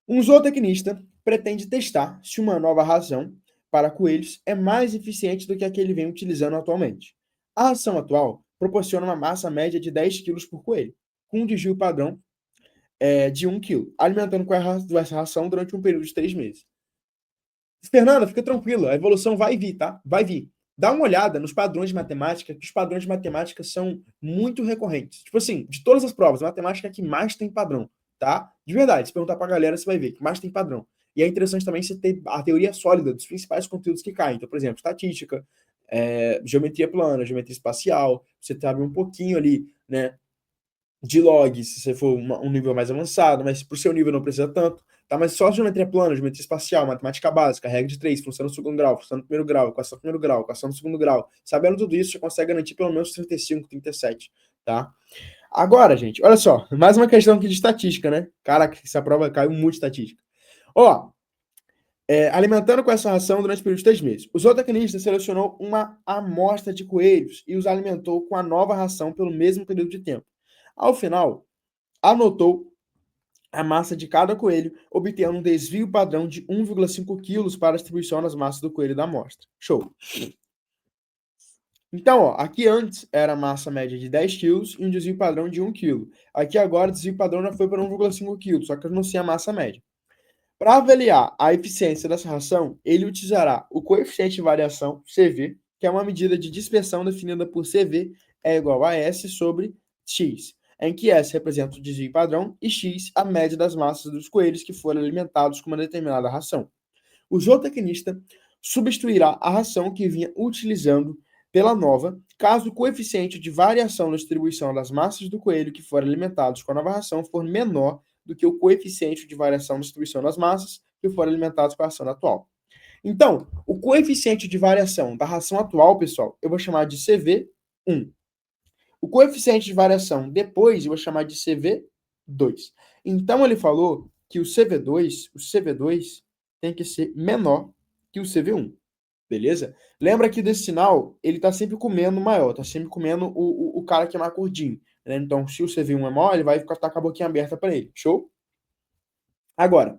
Um zootecnista pretende testar se uma nova ração para coelhos é mais eficiente do que a que ele vem utilizando atualmente. A ração atual proporciona uma massa média de 10 quilos por coelho, com um desvio padrão de 1 quilo, alimentando com essa ração durante um período de 3 meses. Fernanda, fica tranquila, a evolução vai vir, tá? Vai vir. Dá uma olhada nos padrões de matemática, que os padrões de matemática são muito recorrentes. Tipo assim, de todas as provas, a matemática é a que mais tem padrão, tá? De verdade, se perguntar pra galera, você vai ver que mais tem padrão. E é interessante também você ter a teoria sólida dos principais conteúdos que caem. Então, por exemplo, estatística, geometria plana, geometria espacial, você sabe um pouquinho ali, né, de log, se você for um nível mais avançado, mas pro seu nível não precisa tanto, tá? Mas só geometria plana, geometria espacial, matemática básica, regra de três, função no segundo grau, função no primeiro grau, equação no primeiro grau, equação no segundo grau. Sabendo tudo isso, você consegue garantir pelo menos 35, 37, tá? Agora, gente, olha só, mais uma questão aqui de estatística, né? Caraca, essa prova caiu muito de estatística. Ó, alimentando com essa ração durante o período de 3 meses. O zootecnista selecionou uma amostra de coelhos e os alimentou com a nova ração pelo mesmo período de tempo. Ao final, anotou a massa de cada coelho, obtendo um desvio padrão de 1,5 kg para a distribuição nas massas do coelho da amostra. Show! Então, ó, aqui antes era a massa média de 10 quilos e um desvio padrão de 1 quilo. Aqui agora o desvio padrão já foi para 1,5 kg, só que eu não sei a massa média. Para avaliar a eficiência dessa ração, ele utilizará o coeficiente de variação, CV, que é uma medida de dispersão definida por CV é igual a S sobre X, em que S representa o desvio padrão e X a média das massas dos coelhos que foram alimentados com uma determinada ração. O zootecnista substituirá a ração que vinha utilizando pela nova, caso o coeficiente de variação na distribuição das massas do coelho que foram alimentados com a nova ração for menor do que o coeficiente de variação na distribuição das massas que foram alimentados com a ração atual. Então, o coeficiente de variação da ração atual, pessoal, eu vou chamar de CV1. O coeficiente de variação depois eu vou chamar de CV2. Então, ele falou que o CV2 tem que ser menor que o CV1. Beleza? Lembra que desse sinal, ele tá sempre comendo maior, tá sempre comendo o cara que é mais gordinho. Né? Então, se o CV1 é maior, ele vai ficar com a boquinha aberta para ele. Show? Agora,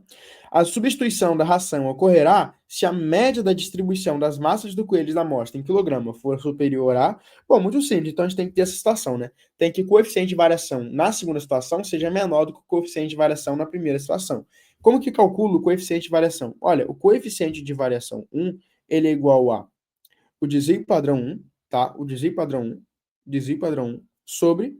a substituição da ração ocorrerá se a média da distribuição das massas do coelho da amostra em quilograma for superior a. Bom, muito simples, então a gente tem que ter essa situação, né? Tem que o coeficiente de variação na segunda situação seja menor do que o coeficiente de variação na primeira situação. Como que calculo o coeficiente de variação? Olha, o coeficiente de variação 1, ele é igual a o desvio padrão 1, tá? O desvio padrão 1 sobre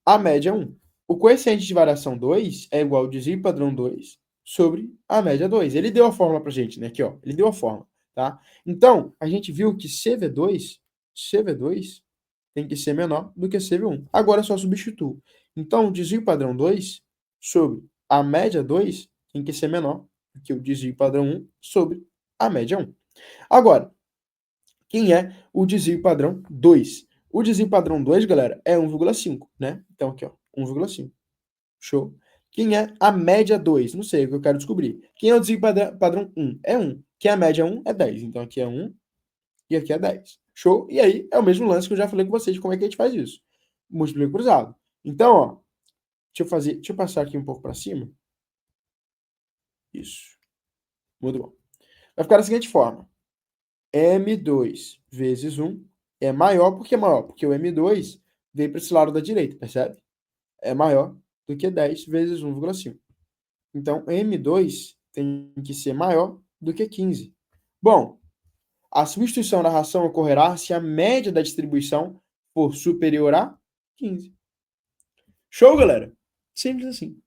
a média 1. O coeficiente de variação 2 é igual ao desvio padrão 2 sobre a média 2. Ele deu a fórmula pra gente, né? Aqui, ó. Ele deu a fórmula, tá? Então, a gente viu que CV2 tem que ser menor do que CV1. Agora é só substituo. Então, o desvio padrão 2 sobre a média 2 tem que ser menor do que o desvio padrão 1 sobre a média 1. Agora, quem é o desvio padrão 2? O desvio padrão 2, galera, é 1,5, né? Então, aqui, ó, 1,5. Show. Quem é a média 2? Não sei, é o que eu quero descobrir. Quem é o desvio padrão 1? É 1. Quem é a média 1? É 10. Então, aqui é 1 e aqui é 10. Show? E aí, é o mesmo lance que eu já falei com vocês de como é que a gente faz isso. Múltiplo cruzado. Então, ó, deixa eu passar aqui um pouco para cima. Isso. Muito bom. Vai ficar da seguinte forma. M2 vezes 1 é maior. Por que é maior? Porque o M2 veio para esse lado da direita, percebe? É maior do que 10 vezes 1,5. Então, M2 tem que ser maior do que 15. Bom, a substituição da ração ocorrerá se a média da distribuição for superior a 15. Show, galera? Simples assim.